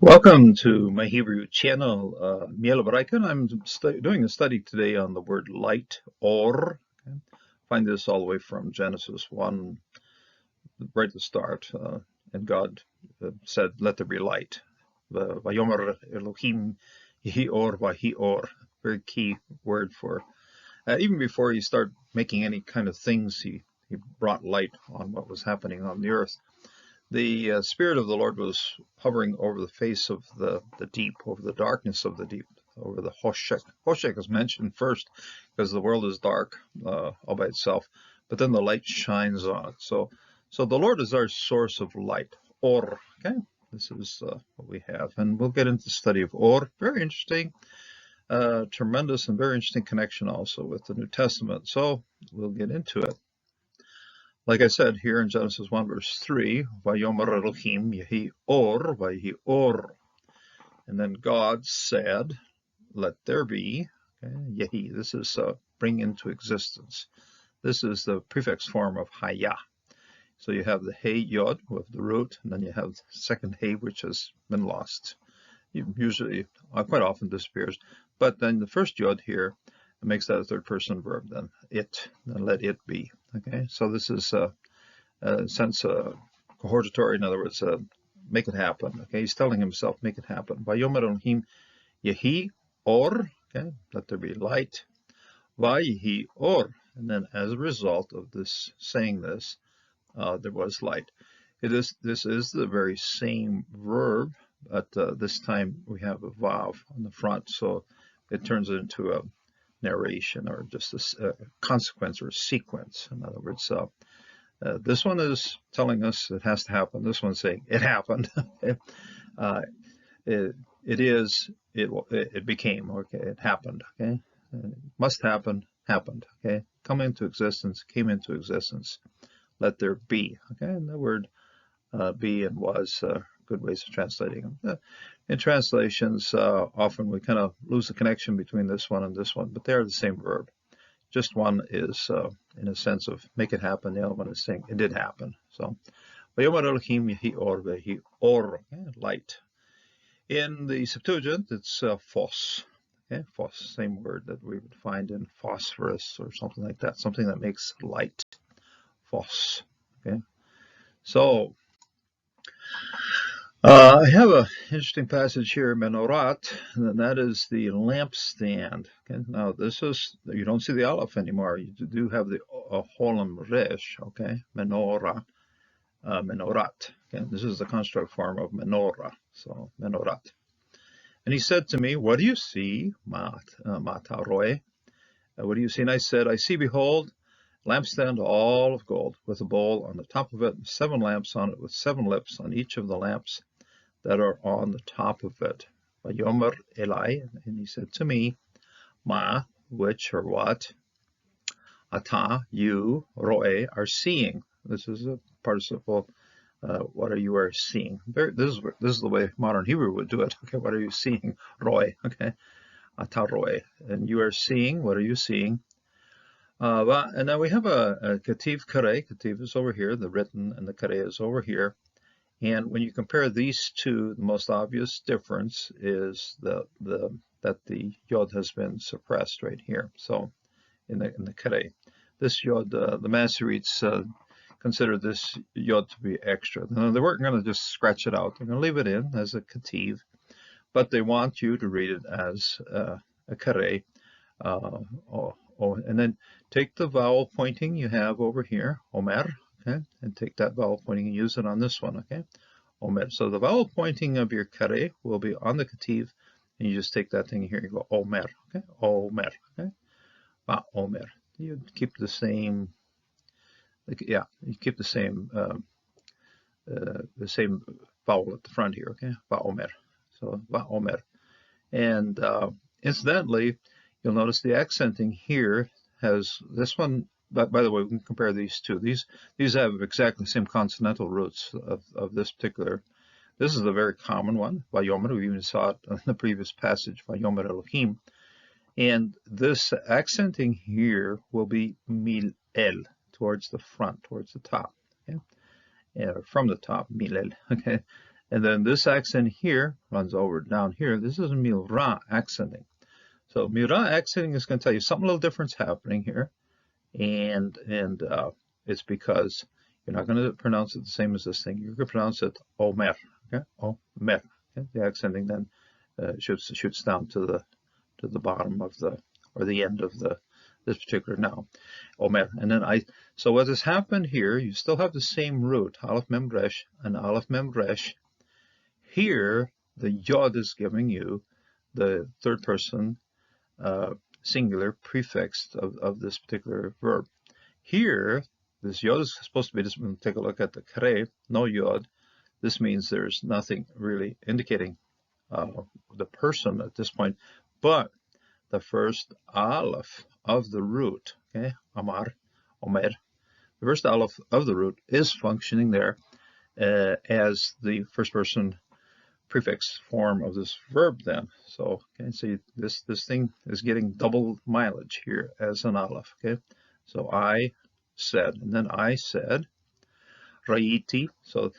Welcome to my Hebrew channel, Miel Baraikan. I'm doing a study today on the word light, or. Okay. Find this all the way from Genesis 1, right at the start. And God said, let there be light. Vayomer Elohim Yehi Or Vahi Or. Very key word for, even before you start making any kind of things, he brought light on what was happening on the earth. The Spirit of the Lord was hovering over the face of the deep, over the darkness of the deep, over the Hoshek. Hoshek is mentioned first because the world is dark all by itself, but then the light shines on it. So the Lord is our source of light. Or, okay? This is what we have. And we'll get into the study of Or. Very interesting, tremendous and very interesting connection also with the New Testament. So we'll get into it. Like I said here in Genesis 1 verse 3, Vayomer Elohim Yehi Or Vahi Or. And then God said, let there be. Okay, Yehi, this is bring into existence. This is the prefix form of Haya. So you have the Hey Yod with the root, and then you have the second Hey, which has been lost. Usually, quite often disappears. But then the first Yod here, it makes that a third person verb, then it, then let it be. Okay, so this is sense cohortatory, in other words, make it happen. Okay, he's telling himself, make it happen. Vayomer Elohim Yehi Or, okay, let there be light. Vayihi Or, and then as a result of this saying this, there was light. This is the very same verb, but this time we have a vav on the front, so it turns it into a narration or just a consequence or a sequence. In other words, this one is telling us it has to happen. This one's saying it happened. It became, okay, it happened, okay. It must happen, happened, okay. Come into existence, came into existence. Let there be, okay. And the word be and was, good ways of translating them. In translations, often we kind of lose the connection between this one and this one, but they are the same verb. Just one is, in a sense of make it happen. The other one is saying it did happen. So, Vayomer Elohim Yehi Or Vehi Or, light. In the Septuagint, it's phos. Okay, phos, same word that we would find in phosphorus or something like that, something that makes light. Phos. Okay, so I have an interesting passage here, Menorat, and that is the lampstand. Okay, now this is, you don't see the aleph anymore. You do have the holam resh, okay, menorah, menorat. Okay, this is the construct form of menorah, so menorat. And he said to me, what do you see, Mataroi? What do you see? And I said, I see, behold, lampstand all of gold, with a bowl on the top of it, and 7 lamps on it, with 7 lips on each of the lamps that are on the top of it. Vayomer Eli, and he said to me, Ma, which or what? Ata, you, Roe, are seeing. This is a participle. What are you seeing? This is the way modern Hebrew would do it. Okay, what are you seeing? Roe. Okay, Ata Roe, and you are seeing. What are you seeing? And now we have a Kativ Kare. Kativ is over here. The written and the Kare is over here. And when you compare these two, the most obvious difference is that the yod has been suppressed right here. So in the kare, this yod, the Masoretes consider this yod to be extra. Now, they weren't going to just scratch it out. They're going to leave it in as a kativ, but they want you to read it as a kare. And then take the vowel pointing you have over here, Omer. Okay, and take that vowel pointing and use it on this one, okay? Omer. So the vowel pointing of your kare will be on the kativ, and you just take that thing here, you go Omer, okay? Omer, okay? Omer. You keep the same, you keep the same vowel at the front here, okay? Omer. So Omer. And incidentally, you'll notice the accenting here has this one. But by the way, we can compare these two. These have exactly the same consonantal roots of this particular. This is a very common one, Vayomer. We even saw it in the previous passage, Vayomer Elohim. And this accenting here will be mil el, towards the front, towards the top. Okay? From the top, mil el. Okay. And then this accent here runs over down here. This is milra accenting. So milra accenting is going to tell you something a little different's happening here. And it's because you're not going to pronounce it the same as this thing. You're going to pronounce it omer. Okay, omer. Okay? The accenting then shoots down to the bottom of the end of this particular noun, omer. And then so what has happened here? You still have the same root, aleph mem resh and aleph mem resh. Here, the yod is giving you the third person singular prefix of this particular verb. Here, this yod is supposed to be, just take a look at the kare, no yod. This means there's nothing really indicating the person at this point, but the first aleph of the root, okay, amar, omer, the first aleph of the root is functioning there as the first person prefix form of this verb then. So, okay, see, this thing is getting double mileage here as an aleph, okay? So I said, and then I said, raiti. So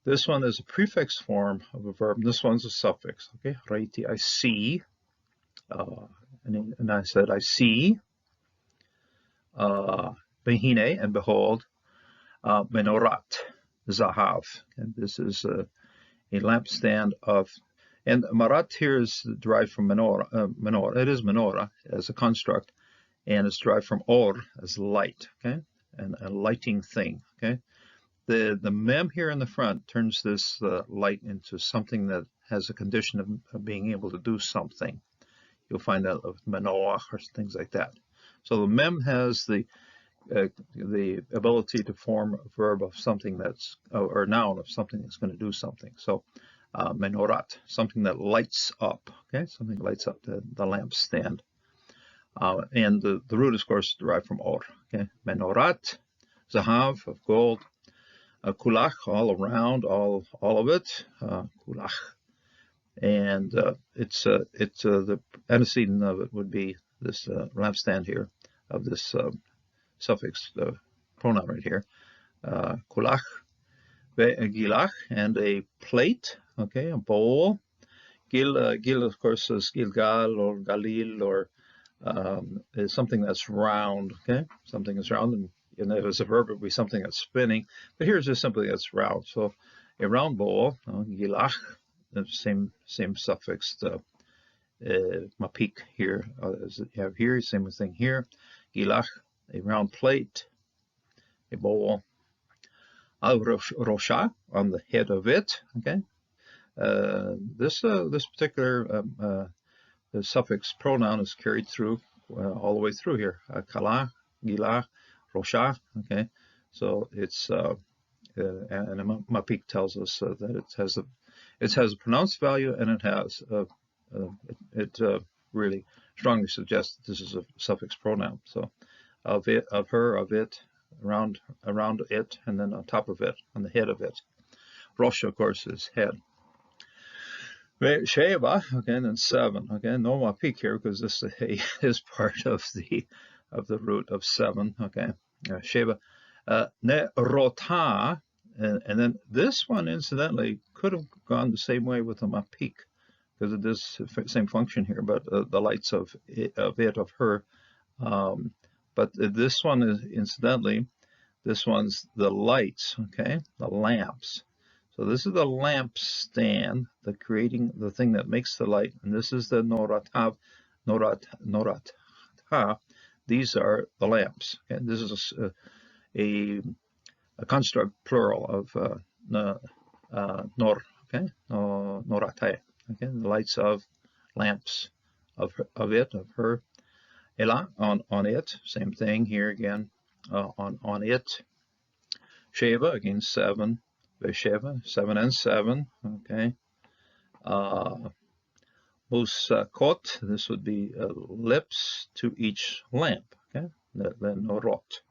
this one is a prefix form of a verb, and this one's a suffix, okay? Raiti, I see. And I said, I see. Behine, and behold, menorat, zahav. And this is a lampstand of, and marat here is derived from menorah. Menorah. It is menorah as a construct, and it's derived from or as light, okay, and a lighting thing, okay. The mem here in the front turns this light into something that has a condition of being able to do something. You'll find that of menorah or things like that. So the mem has the ability to form a verb of something that's, or a noun of something that's going to do something. So menorat, something that lights up, okay, something lights up the lampstand. And the root, of course, is derived from or, okay, menorat, zahav, of gold, kulach, all around, all of it, kulach. And the antecedent of it would be this lampstand here of this suffix pronoun right here, kulach, gilach, and a plate, okay, a bowl. Gil, of course, is Gilgal or Galil, or is something that's round, okay, something that's round, and as a verb, it would be something that's spinning, but here's just simply that's round. So a round bowl, gilach, the same suffix, mapik here, as you have here, same thing here, gilach, a round plate, a bowl, al rosha, on the head of it, okay. This particular the suffix pronoun is carried through all the way through here. Kala, gila, rosha, okay. So it's and mapik tells us that it has a pronounced value, and it has it really strongly suggests that this is a suffix pronoun. So of it, of her, of it, around it, and then on top of it, on the head of it. Rosh, of course, is head. Sheva, okay, and then 7. Okay, no mapik here because this is part of the root of 7. Okay, Sheva, ne rota, and then this one incidentally could have gone the same way with the mapik because it does the same function here, but the lights of her. But this one is incidentally, this one's the lights, okay, the lamps. So this is the lampstand, the thing that makes the light, and this is the norata. These are the lamps. Okay? This is a construct plural of nor. Okay, norate. Okay, the lights of lamps of her. Ela, on it, same thing here again, on it. Sheva, again 7. Sheva, 7 and 7, okay. Musakot, this would be lips to each lamp, okay. The norot,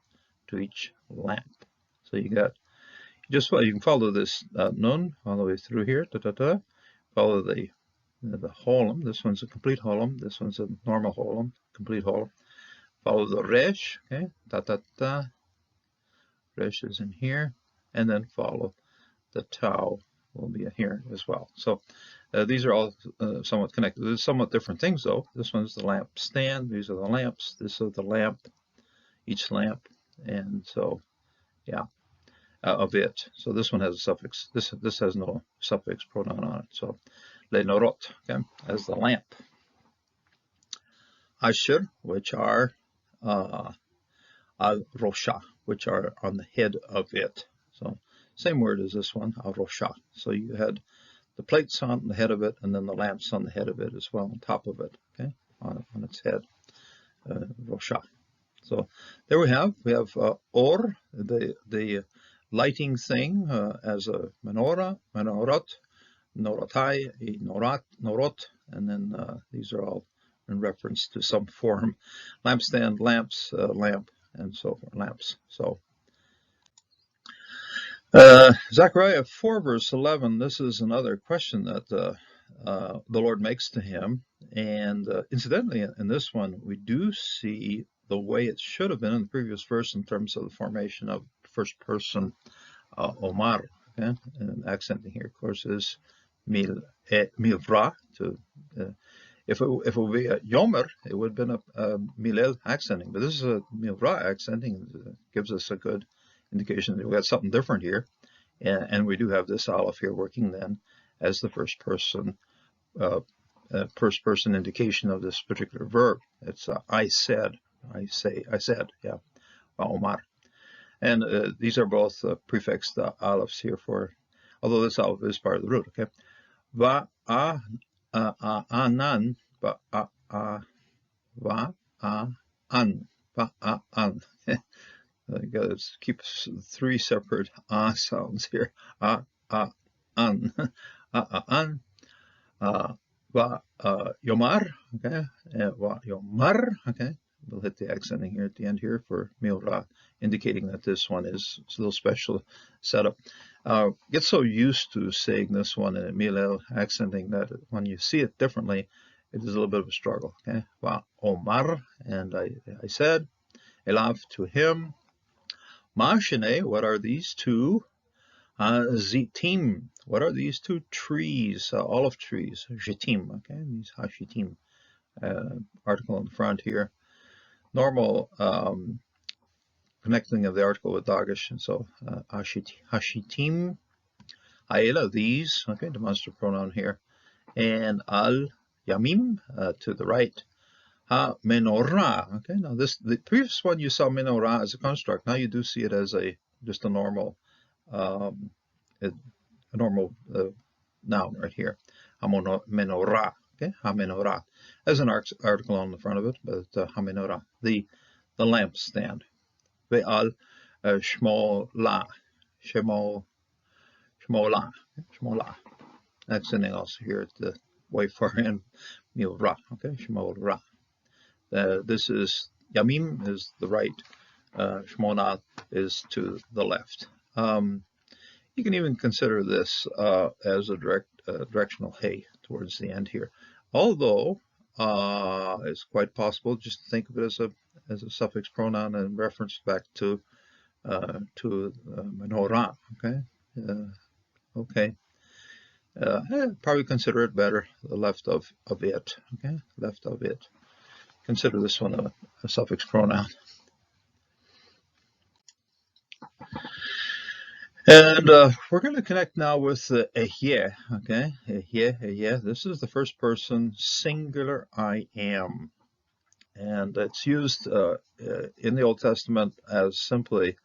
to each lamp. So you got, you can follow this nun all the way through here, follow the holum. This one's a complete holum, this one's a normal holum, complete holum. Follow the resh, okay, resh is in here, and then follow the tau, will be here as well. So these are all somewhat connected. They're somewhat different things, though. This one's the lamp stand. These are the lamps. This is the lamp, each lamp. And so, yeah, of it. So this one has a suffix. This has no suffix pronoun on it. So, le norot, okay, as the lamp. Asher, which are al rosha, which are on the head of it. So same word as this one, al rosha. So you had the plates on the head of it, and then the lamps on the head of it as well, on top of it, okay, on its head, rosha. So there we have or, the lighting thing, as a menorah, menorot, norotai, norat, norot, and then these are all in reference to some form. Lampstand, lamps, lamp, and so forth, lamps. So Zechariah 4 verse 11, this is another question that the Lord makes to him. And incidentally, in this one, we do see the way it should have been in the previous verse in terms of the formation of first person Omar. Okay? And accenting here, of course, is milvra. If it would be a yomer, it would have been a milel accenting. But this is a milvra accenting. It gives us a good indication that we got something different here. And we do have this aleph here working then as the first person indication of this particular verb. It's I said, I say, I said, yeah, Omar. And these are both prefixed alephs here for, although this aleph is part of the root, okay? Va'anan, va'an, va'an. You got to keep 3 separate sounds here. An, an, yomar, okay, yomar, okay. We'll hit the accenting here at the end here for milra, indicating that this one is a little special setup. Get so used to saying this one in milel accenting that when you see it differently, it is a little bit of a struggle. Okay, Omar, and I said, elav, to him. Mashene, what are these two? Zitim, what are these two trees? Olive trees, Jitim, okay, these Hashitim. Article in the front here. Normal connecting of the article with Dagesh, and so Hashitim, Aela, these, okay, demonstrative pronoun here, and Al Yamim, to the right. Ha menorah. Okay, now the previous one you saw menorah as a construct. Now you do see it as just a normal noun right here. Ha menorah. Okay, ha menorah. As an article on the front of it, but ha menorah, the lampstand. Ve'al shmola, shmola. Accenting also here at the way far end, milra. Okay, shmola. This is Yamim is the right, Shmona is to the left. You can even consider this as a directional hey towards the end here. Although it's quite possible just to think of it as a suffix pronoun and reference back to menorah. Okay, okay. Probably consider it better the left of it. Okay, left of it. Consider this one a suffix pronoun. And we're going to connect now with ehye, okay? Ehye. This is the first person singular I am. And it's used in the Old Testament as simply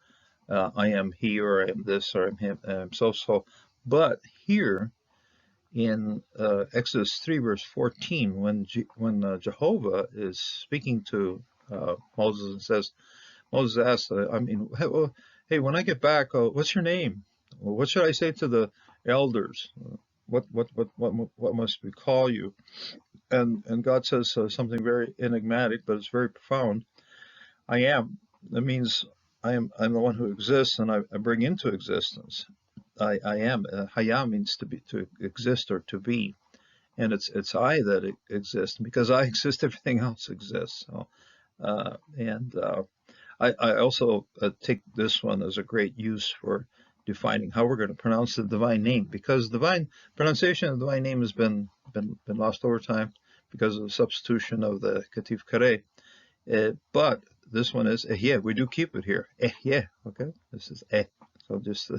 I am he, or I am this, or I am him, so. But here in Exodus 3 verse 14, when Jehovah is speaking to Moses and says, Moses asks, hey, when I get back, what's your name? What should I say to the elders? What must we call you? And God says something very enigmatic, but it's very profound. I am. That means I'm the one who exists, and I bring into existence. I am. Haya means to exist or to be, and it's I that exists. Because I exist, everything else exists. So, I also take this one as a great use for defining how we're going to pronounce the divine name, because divine pronunciation of the divine name has been lost over time because of the substitution of the Katif Kare. But this one is Ehyeh. We do keep it here. Ehyeh. Okay, this is Eh. So just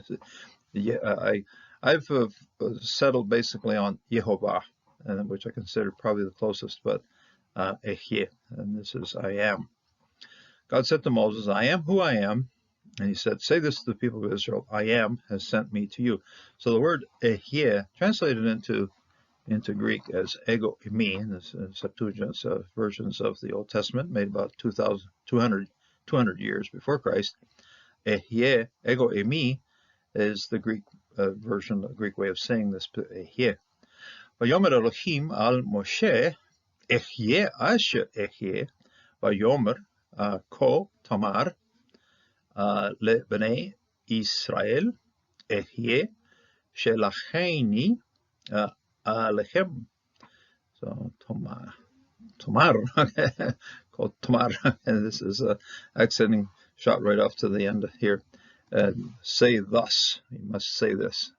I've settled basically on Yehovah, which I consider probably the closest, but Ehyeh, and this is I am. God said to Moses, I am who I am. And he said, say this to the people of Israel, I am has sent me to you. So the word Ehyeh, translated into Greek as ego eimi, in the Septuagint versions of the Old Testament, made about 200 years before Christ. Ehyeh, ego eimi, is the Greek version, the Greek way of saying this, Ehyeh. Vayomer Elohim al Moshe, Ehyeh asher Ehyeh, Vayomer ko tamar le bnei Israel, Ehyeh shelacheni alechem. So Tomar, called Tomar, and this is accenting shot right off to the end here. Say thus, you must say this.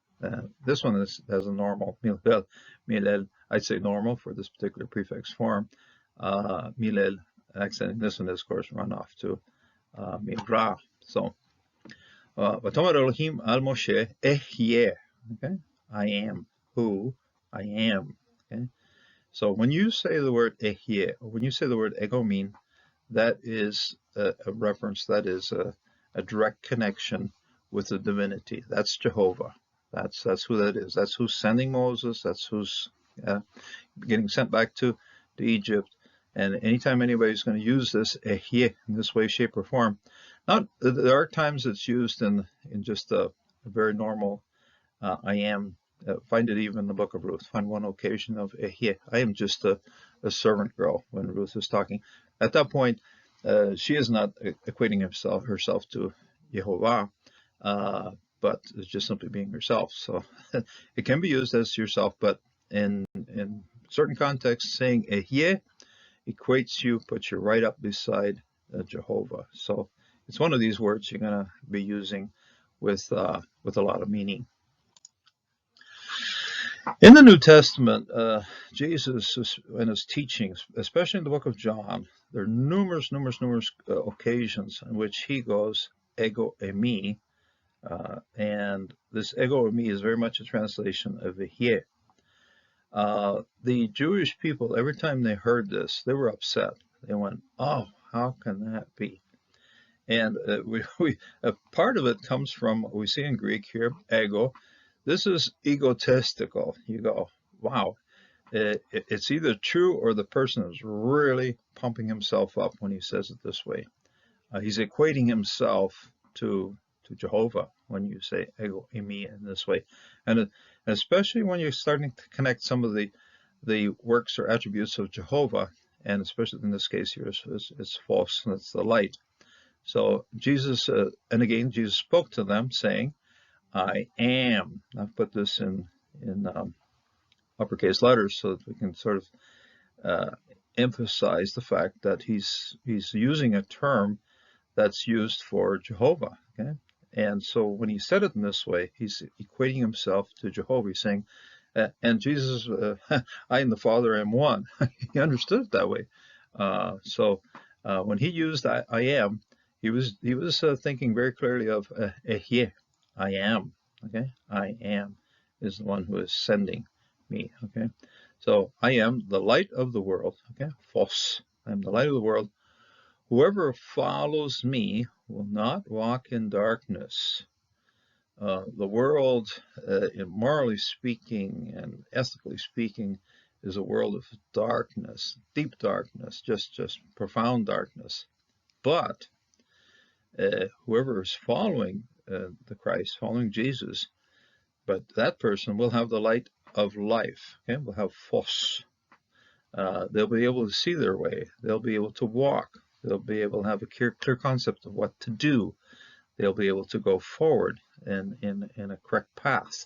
This one has a normal, milel, I'd say normal for this particular prefix form. Milel, accenting this one is, of course, run off to milra. So, V'tomer Elohim al Moshe, Ehyeh, okay? I am who I am, okay? So when you say the word Ehyeh, or when you say the word egomin, that is a reference, that is a direct connection with the divinity. That's Jehovah. That's who that is. That's who's sending Moses. That's who's getting sent back to Egypt. And anytime anybody's going to use this Ehyeh in this way, shape, or form, there are times it's used in just a very normal I am. Find it even in the book of Ruth. Find one occasion of Ehyeh. I am just a servant girl when Ruth is talking. At that point, she is not equating herself to Yehovah, but is just simply being herself. So it can be used as yourself, but in certain contexts, saying Ehyeh equates you, puts you right up beside Jehovah. So it's one of these words you're going to be using with a lot of meaning. In the New Testament, Jesus and his teachings, especially in the book of John, there are numerous occasions in which he goes ego eimi, and this ego eimi is very much a translation of Ehyeh. The Jewish people, every time they heard this, they were upset. They went, "Oh, how can that be?" And part of it comes from what we see in Greek here, ego. This is egotistical. You go, wow, it's either true or the person is really pumping himself up when he says it this way. He's equating himself to Jehovah when you say ego eimi in this way. And especially when you're starting to connect some of the works or attributes of Jehovah, and especially in this case here, it's false, and it's the light. So Jesus, and again, Jesus spoke to them saying, I am. I've put this in uppercase letters so that we can sort of emphasize the fact that he's using a term that's used for Jehovah. Okay, and so when he said it in this way, he's equating himself to Jehovah. He's saying, and Jesus, I and the Father am one. He understood it that way. So when he used I am, he was thinking very clearly of Ehyeh. I am, okay? I am is the one who is sending me, okay? So I am the light of the world, okay? Phos. I am the light of the world. Whoever follows me will not walk in darkness. The world, morally speaking and ethically speaking, is a world of darkness, deep darkness, just profound darkness. But whoever is following the Christ, following Jesus, but that person will have the light of life. Okay, will have phos. They'll be able to see their way. They'll be able to walk. They'll be able to have a clear concept of what to do. They'll be able to go forward in a correct path.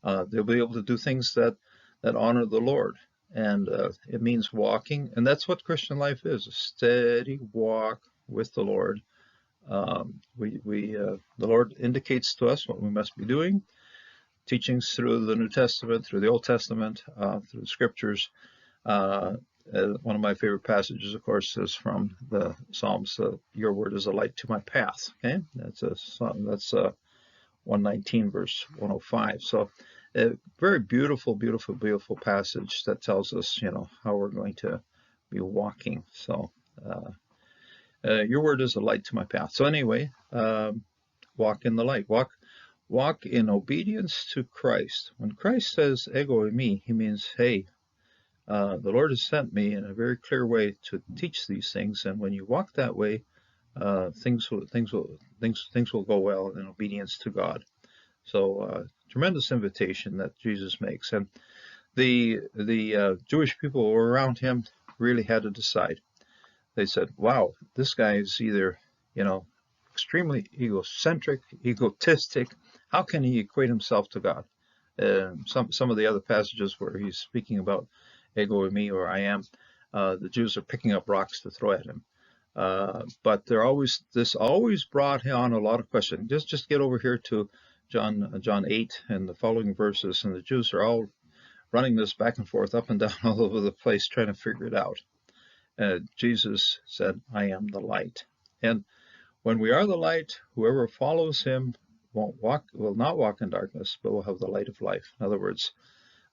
They'll be able to do things that honor the Lord. And it means walking, and that's what Christian life is, a steady walk with the Lord, The Lord indicates to us what we must be doing, teachings through the New Testament, through the Old Testament, through the Scriptures. One of my favorite passages, of course, is from the Psalms. Your word is a light to my path. Okay, that's 119 verse 105. So, a very beautiful, beautiful, beautiful passage that tells us, how we're going to be walking. So, your word is a light to my path. So anyway, walk in the light. Walk in obedience to Christ. When Christ says "ego eimi," he means, hey, the Lord has sent me in a very clear way to teach these things, and when you walk that way, things will go well in obedience to God. So tremendous invitation that Jesus makes, and the Jewish people who were around him really had to decide. They said, "Wow, this guy is either, extremely egocentric, egotistic. How can he equate himself to God?" Some of the other passages where he's speaking about ego eimi or I am, the Jews are picking up rocks to throw at him. But this always brought on a lot of questions. Just get over here to John 8 and the following verses, and the Jews are all running this back and forth, up and down, all over the place, trying to figure it out. Jesus said, "I am the light." And when we are the light, whoever follows him will not walk in darkness, but will have the light of life. In other words,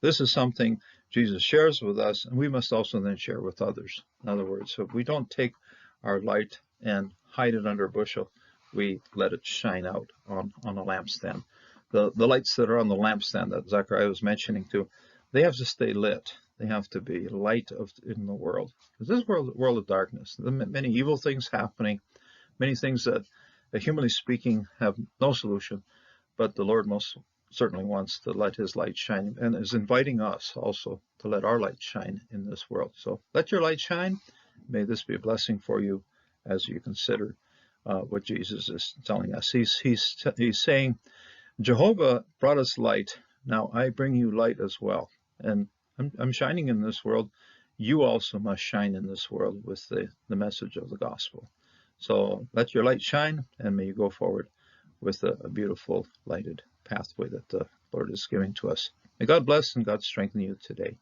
this is something Jesus shares with us, and we must also then share with others. In other words, if we don't take our light and hide it under a bushel, we let it shine out on a lampstand. The lights that are on the lampstand that Zechariah was mentioning too, they have to stay lit. They have to be light in the world. Because this world of darkness, many evil things happening, many things that, humanly speaking, have no solution. But the Lord most certainly wants to let his light shine, and is inviting us also to let our light shine in this world. So let your light shine. May this be a blessing for you as you consider what Jesus is telling us. He's saying, Jehovah brought us light. Now I bring you light as well. And I'm shining in this world. You also must shine in this world with the message of the gospel. So let your light shine, and may you go forward with a beautiful lighted pathway that the Lord is giving to us. May God bless and God strengthen you today.